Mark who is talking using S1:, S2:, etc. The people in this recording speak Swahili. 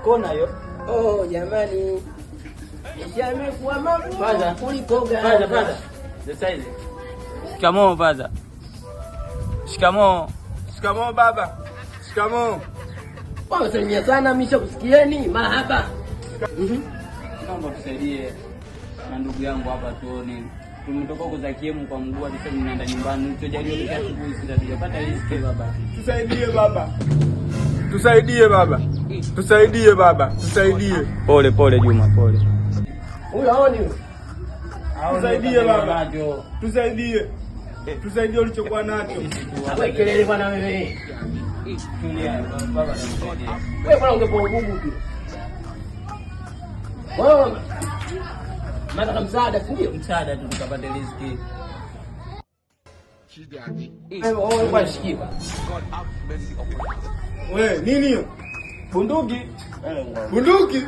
S1: kona hiyo.
S2: Oh jamani. Yamekuwa magumu kuliko
S1: gani. Paza. Sasa hivi. Shikamoo paza. Shikamoo.
S3: Shikamoo baba. Shikamoo.
S2: Bwana salimia sana misha kusikieni. Mahaba.
S1: Naomba tusaidie na ndugu yangu hapa tuone. Tumetoka huko za kiemu kwa mguu hadi sasa ninaenda nyumbani. Tutajaliwa kesho asubuhi sisi tutapata riziki baba.
S3: Tusaidie baba. Tusaidie baba. Tusaidie baba. Tusaidie.
S1: Pole pole Juma, pole.
S2: Huyo haoni.
S3: Tusaidie baba. Tusaidie. Tusaidie ulichokuwa nacho.
S2: Wewe kelele bwana wewe.
S1: Tulia baba anakusaidia.
S2: Wewe bwana ungepoa nguvu tu. Wewe mara msaada ndio
S1: msaada tu tukapata riziki.
S2: Wewe kwa shikiwa.
S3: Wewe nini hiyo?
S2: Bunduki.
S3: Bunduki.